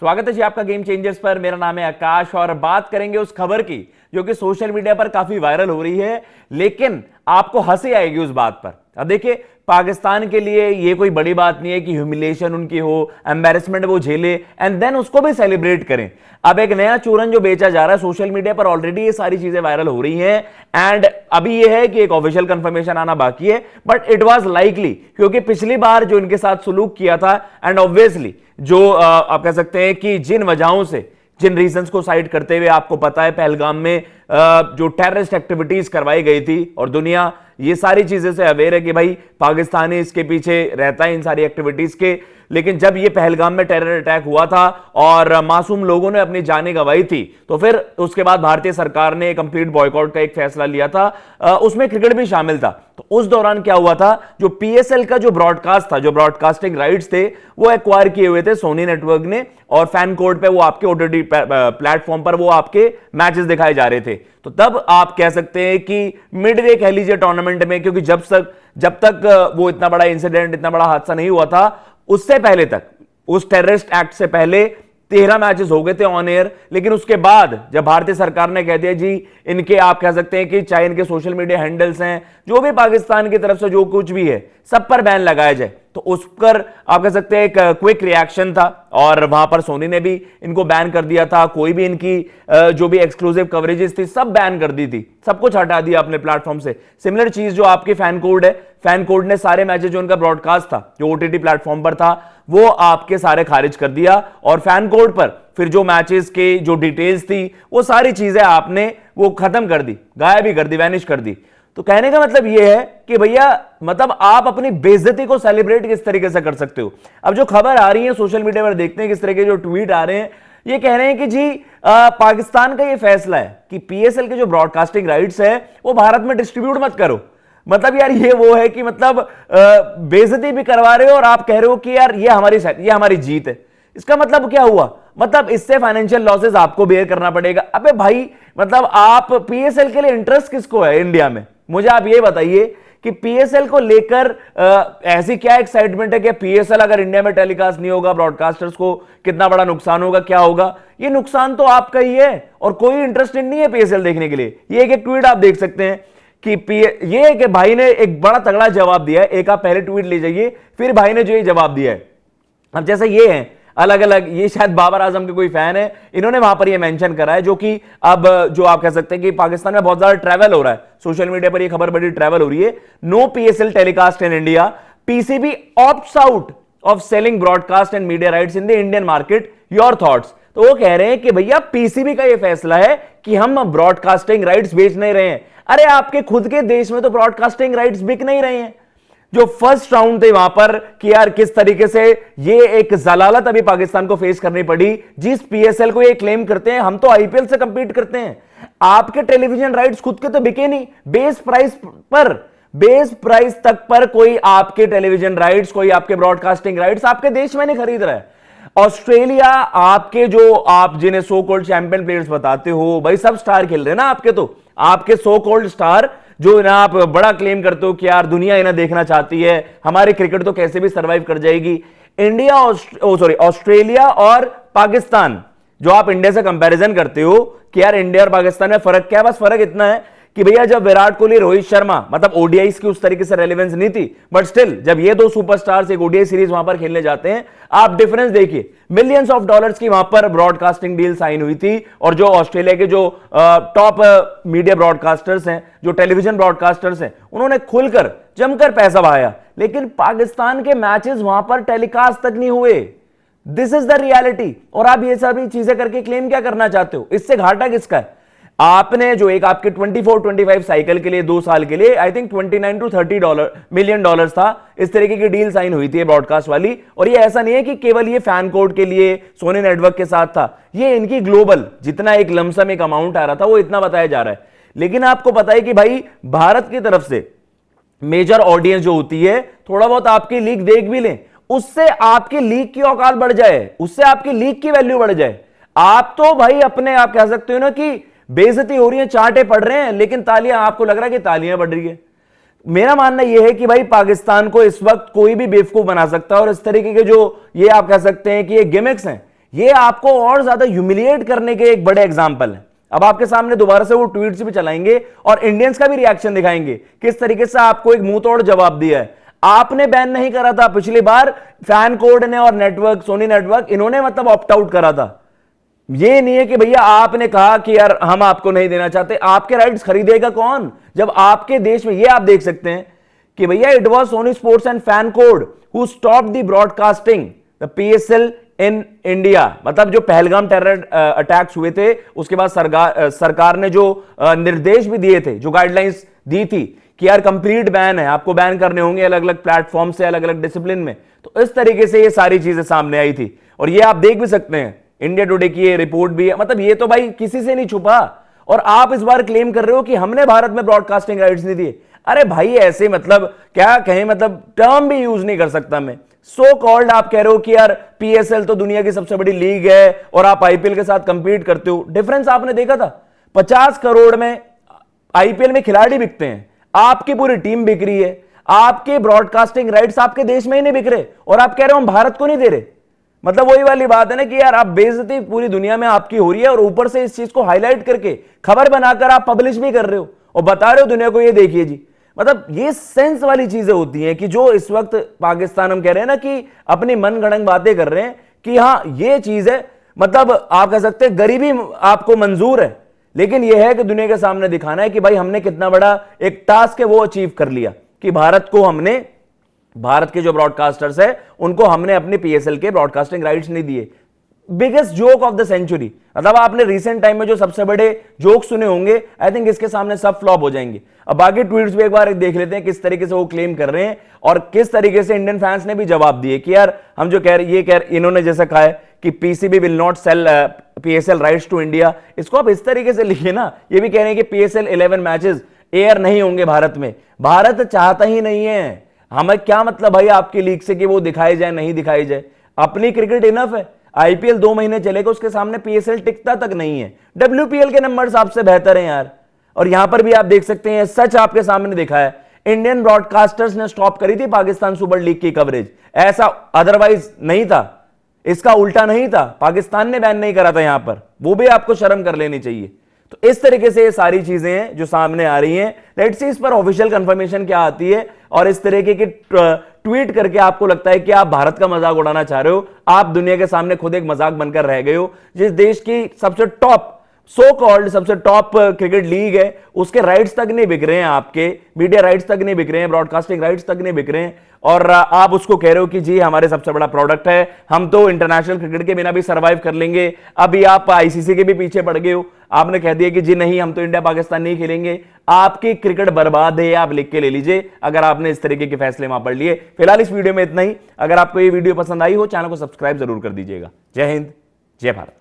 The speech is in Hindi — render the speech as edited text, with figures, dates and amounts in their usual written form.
स्वागत है जी आपका गेम चेंजर्स पर। मेरा नाम है आकाश और बात करेंगे उस खबर की जो कि सोशल मीडिया पर काफी वायरल हो रही है, लेकिन आपको हंसी आएगी उस बात पर। अब देखिए, पाकिस्तान के लिए ये कोई बड़ी बात नहीं है कि ह्यूमिलिएशन उनकी हो, एम्बैरेसमेंट वो झेले एंड देन उसको भी सेलिब्रेट करें। अब एक नया चूरन जो बेचा जा रहा है सोशल मीडिया पर, ऑलरेडी ये सारी चीजें वायरल हो रही हैं एंड अभी ये है कि एक ऑफिशियल कंफर्मेशन आना बाकी है, बट इट वाज लाइकली, क्योंकि पिछली बार जो इनके साथ सुलूक किया था एंड ऑब्वियसली जो आप कह सकते हैं कि जिन वजहों से, जिन रीजंस को साइड करते हुए आपको पता है पहलगाम में जो टेररिस्ट एक्टिविटीज करवाई गई थी, और दुनिया ये सारी चीजें से अवेयर है कि भाई पाकिस्तानी इसके पीछे रहता है इन सारी एक्टिविटीज के। लेकिन जब ये पहलगाम में टेरर अटैक हुआ था और मासूम लोगों ने अपनी जानें गंवाई थी, तो फिर उसके बाद भारतीय सरकार ने कंप्लीट बॉयकॉट का एक फैसला लिया था, उसमें क्रिकेट भी शामिल था। तो उस दौरान क्या हुआ था, जो पीएसएल का जो ब्रॉडकास्ट था, जो ब्रॉडकास्टिंग राइट्स थे, वो एक्वायर किए हुए थे सोनी नेटवर्क ने, और फैन कोड पे वो आपके ओटीटी प्लेटफॉर्म पर वो आपके मैचेस दिखाए जा रहे थे। तो तब आप कह सकते हैं कि मिडवे कह लीजिए टूर्नामेंट में, क्योंकि जब तक वो इतना बड़ा इंसिडेंट, इतना बड़ा हादसा नहीं हुआ था, उससे पहले तक, उस टेररिस्ट एक्ट से पहले 13 मैचेस हो गए थे ऑन एयर। लेकिन उसके बाद जब भारतीय सरकार ने कह दिया जी इनके, आप कह सकते हैं कि चाहे इनके सोशल मीडिया हैंडल्स हैं, जो भी पाकिस्तान की तरफ से जो कुछ भी है, सब पर बैन लगाया जाए, तो उस पर आप कह सकते हैं एक क्विक रिएक्शन था और वहां पर सोनी ने भी इनको बैन कर दिया था। कोई भी इनकी जो भी एक्सक्लूसिव कवरेजेस थी सब बैन कर दी थी, सब कुछ हटा दिया अपने प्लेटफॉर्म से। सिमिलर चीज जो आपकी फैन कोड है, फैन कोड ने सारे मैचेस जो उनका ब्रॉडकास्ट था, जो ओटीटी प्लेटफॉर्म पर था, वो आपके सारे खारिज कर दिया, और फैन कोड पर फिर जो मैचेस के जो डिटेल्स थी वो सारी चीजें आपने वो खत्म कर दी, गायब ही कर दी, वैनिश कर दी। तो कहने का मतलब यह है कि भैया, मतलब आप अपनी बेइज्जती को सेलिब्रेट किस तरीके से कर सकते हो। अब जो खबर आ रही है सोशल मीडिया पर, देखते हैं किस तरह के जो ट्वीट आ रहे हैं। ये कह रहे हैं कि जी पाकिस्तान का ये फैसला है कि पीएसएल के जो ब्रॉडकास्टिंग राइट्स है वो भारत में डिस्ट्रीब्यूट मत करो। मतलब यार ये वो है कि मतलब बेइज्जती भी करवा रहे हो और आप कह रहे हो कि यार ये हमारी जीत है। इसका मतलब क्या हुआ, मतलब इससे फाइनेंशियल लॉसेस आपको बेयर करना पड़ेगा। अबे भाई, मतलब आप पीएसएल के लिए इंटरेस्ट किसको है इंडिया में, मुझे आप ये बताइए कि पीएसएल को लेकर ऐसी क्या एक्साइटमेंट है कि पीएसएल अगर इंडिया में टेलीकास्ट नहीं होगा, ब्रॉडकास्टर्स को कितना बड़ा नुकसान होगा, क्या होगा। ये नुकसान तो आपका ही है और कोई इंटरेस्टेड नहीं है पीएसएल देखने के लिए। ये एक ट्वीट आप देख सकते हैं कि ये कि भाई ने एक बड़ा तगड़ा जवाब दिया है। एक आप पहले ट्वीट ले जाइए, फिर भाई ने जो ये जवाब दिया है। अब जैसे ये है अलग अलग, ये शायद बाबर आजम के कोई फैन है, इन्होंने वहां पर ये मेंशन करा है, जो कि अब जो आप कह सकते हैं कि पाकिस्तान में बहुत ज्यादा ट्रैवल हो रहा है, सोशल मीडिया पर ये खबर बड़ी ट्रैवल हो रही है। No PSL telecast in India, PCB opts out of selling broadcast and media rights in the Indian market, your thoughts. तो वो कह रहे हैं कि भैया पीसीबी का ये फैसला है कि हम ब्रॉडकास्टिंग राइट्स बेच नहीं रहे हैं। अरे आपके खुद के देश में तो ब्रॉडकास्टिंग राइट्स बिक नहीं रहे हैं। जो फर्स्ट राउंड थे वहां पर कि यार किस तरीके से ये एक जलालत अभी पाकिस्तान को फेस करनी पड़ी, जिस पीएसएल को ये क्लेम करते हैं हम तो आईपीएल से कंपीट करते हैं। आपके टेलीविजन राइट्स खुद के तो बिके नहीं, बेस प्राइस तक पर कोई आपके टेलीविजन राइट्स, कोई आपके ब्रॉडकास्टिंग राइट्स आपके देश में नहीं खरीद रहा है। ऑस्ट्रेलिया, आपके जो आप जिन्हें सो कॉल्ड चैंपियन प्लेयर्स बताते हो, भाई सब स्टार खेल रहे हैं ना आपके, तो आपके सो कॉल्ड स्टार जो ना आप बड़ा क्लेम करते हो कि यार दुनिया इन्हें देखना चाहती है, हमारी क्रिकेट तो कैसे भी सरवाइव कर जाएगी। ऑस्ट्रेलिया और पाकिस्तान, जो आप इंडिया से कंपैरिजन करते हो कि यार इंडिया और पाकिस्तान में फर्क क्या है, बस फर्क इतना है कि भैया जब विराट कोहली, रोहित शर्मा, मतलब ओडीआईस की उस तरीके से रेलेवेंस नहीं थी, बट स्टिल जब ये दो सुपरस्टार्स एक ओडीआई सीरीज वहां पर खेलने जाते हैं, आप डिफरेंस देखिए। मिलियंस ऑफ डॉलर्स की वहां पर ब्रॉडकास्टिंग डील साइन हुई थी, और जो ऑस्ट्रेलिया के जो टॉप मीडिया ब्रॉडकास्टर्स हैं, जो टेलीविजन ब्रॉडकास्टर्स हैं, उन्होंने खुलकर जमकर पैसा बहाया। लेकिन पाकिस्तान के मैचेस वहां पर टेलीकास्ट तक नहीं हुए। This is the reality. और आप ये सारी चीजें करके क्लेम क्या करना चाहते हो, इससे घाटा किसका है। आपने जो एक आपके 24-25 साइकिल के लिए 2 साल के लिए I think 29 to 30 million dollars था, इस तरीके की डील साइन हुई थी ब्रॉडकास्ट वाली। और ये ऐसा नहीं है कि केवल ये फैन कोड के लिए सोनी नेटवर्क के साथ था, ये इनकी ग्लोबल जितना एक लमसम एक अमाउंट आ रहा था वो इतना बताया जा रहा है। लेकिन आपको पता है कि भाई भारत की तरफ से मेजर ऑडियंस जो होती है, थोड़ा बहुत आपकी लीग देख भी लें, उससे आपकी लीग की औकात बढ़ जाए, उससे आपकी लीग की वैल्यू बढ़ जाए। आप तो भाई अपने आप कह सकते हो ना कि बेइज्जती हो रही है, चांटे पड़ रहे हैं, लेकिन तालियां, आपको लग रहा है कि तालियां बढ़ रही है। मेरा मानना यह है कि भाई पाकिस्तान को इस वक्त कोई भी बेवकूफ बना सकता है, और इस तरीके के जो ये आप कह सकते हैं कि ये गिमिक्स हैं, ये आपको और ज्यादा ह्यूमिलिएट करने के एक बड़े एग्जाम्पल है। अब आपके सामने दोबारा से वो ट्वीट्स भी चलाएंगे और इंडियंस का भी रिएक्शन दिखाएंगे किस तरीके से आपको एक मुंह तोड़ जवाब दिया है। आपने बैन नहीं करा था पिछली बार, फैन कोड ने और नेटवर्क, सोनी नेटवर्क, इन्होंने मतलब ऑप्ट आउट करा था। ये नहीं है कि भैया आपने कहा कि यार हम आपको नहीं देना चाहते। आपके राइट्स खरीदेगा कौन जब आपके देश में? ये आप देख सकते हैं कि भैया it was Sony Sports and FanCode who stop the broadcasting the PSL in India. मतलब जो पहलगाम टेरर अटैक्स हुए थे उसके बाद सरकार ने जो निर्देश भी दिए थे, जो गाइडलाइंस दी थी कि यार कंप्लीट बैन है, आपको बैन करने होंगे अलग अलग प्लेटफॉर्म से, अलग अलग डिसिप्लिन में। तो इस तरीके से ये सारी चीजें सामने आई थी और ये आप देख भी सकते हैं, इंडिया टुडे की ये रिपोर्ट भी है। मतलब ये तो भाई किसी से नहीं छुपा। और आप इस बार क्लेम कर रहे हो कि हमने भारत में ब्रॉडकास्टिंग राइट्स नहीं दिए। अरे भाई ऐसे मतलब क्या कहें, मतलब टर्म भी यूज नहीं कर सकता मैं। सो कॉल्ड आप कह रहे हो कि यार पीएसएल तो दुनिया की सबसे बड़ी लीग है और आप आईपीएल के साथ कंपीट करते हो। डिफरेंस आपने देखा था, 50 करोड़ में आईपीएल में खिलाड़ी बिकते हैं, आपकी पूरी टीम बिक रही है, आपके ब्रॉडकास्टिंग राइट्स आपके देश में ही नहीं बिक रहे और आप कह रहे हो हम भारत को नहीं दे रहे। मतलब वही वाली बात है ना कि यार आप बेइज्जती पूरी दुनिया में आपकी हो रही है और ऊपर से इस चीज को हाईलाइट करके खबर बनाकर आप पब्लिश भी कर रहे हो और बता रहे हो दुनिया को ये देखिए जी। मतलब ये सेंस वाली चीजें होती हैं कि जो इस वक्त पाकिस्तान, हम कह रहे हैं ना कि अपनी मनगढ़ंत बातें कर रहे हैं कि हाँ ये चीज है, मतलब आप कह सकते हैं गरीबी आपको मंजूर है, लेकिन यह है कि दुनिया के सामने दिखाना है कि भाई हमने कितना बड़ा एक टास्क है वो अचीव कर लिया कि भारत के जो ब्रॉडकास्टर्स है उनको हमने अपने पीएसएल के ब्रॉडकास्टिंग राइट्स नहीं दिए। Biggest joke of the century. मतलब आपने रिसेंट टाइम में जो सबसे बड़े जोक सुने होंगे, आई थिंक इसके सामने सब फ्लॉप हो जाएंगे। अब बाकी ट्वीट्स भी एक बार देख लेते हैं किस तरीके से वो क्लेम कर रहे हैं और किस तरीके से इंडियन फैंस ने भी जवाब दिए कि यार हम जो कह रहे, इन्होंने जैसा कहा है कि PCB will not sell PSL rights to India. इसको आप इस तरीके से लिखिए ना। ये भी कह रहे हैं कि पीएसएल 11 मैचेस एयर नहीं होंगे भारत में। भारत चाहता ही नहीं है। हमें क्या मतलब भाई आपकी लीग से कि वो दिखाई जाए नहीं दिखाई जाए। अपनी क्रिकेट इनफ है। आईपीएल 2 महीने चलेगा, उसके सामने पीएसएल टिकता तक नहीं है। डब्ल्यूपीएल के नंबर्स आपसे बेहतर हैं यार। और यहां पर भी आप देख सकते हैं, सच आपके सामने दिखा है, इंडियन ब्रॉडकास्टर्स ने स्टॉप करी थी पाकिस्तान सुपर लीग की कवरेज। ऐसा अदरवाइज नहीं था, इसका उल्टा नहीं था। पाकिस्तान ने बैन नहीं करा था यहां पर, वो भी आपको शर्म कर लेनी चाहिए। तो इस तरीके से ये सारी चीजें हैं जो सामने आ रही हैं। लेट्स सी इस पर ऑफिशियल कंफर्मेशन क्या आती है और इस तरीके की ट्वीट करके आपको लगता है कि आप भारत का मजाक उड़ाना चाह रहे हो। आप दुनिया के सामने खुद एक मजाक बनकर रह गए हो। जिस देश की सबसे टॉप, सो कॉल्ड सबसे टॉप क्रिकेट लीग है, उसके राइट्स तक नहीं बिक रहे हैं, आपके मीडिया राइट्स तक नहीं बिक रहे हैं, ब्रॉडकास्टिंग राइट्स तक नहीं बिक रहे हैं, और आप उसको कह रहे हो कि जी हमारे सबसे बड़ा प्रोडक्ट है, हम तो इंटरनेशनल क्रिकेट के बिना भी सर्वाइव कर लेंगे। अभी आप आईसीसी के भी पीछे पड़ गए हो। आपने कह दिया कि जी नहीं हम तो इंडिया पाकिस्तान नहीं खेलेंगे। आपकी क्रिकेट बर्बाद है, आप लिख के ले लीजिए अगर आपने इस तरीके के फैसले वहां पढ़ लिए। फिलहाल इस वीडियो में इतना ही। अगर आपको ये वीडियो पसंद आई हो, चैनल को सब्सक्राइब जरूर कर दीजिएगा। जय हिंद, जय भारत।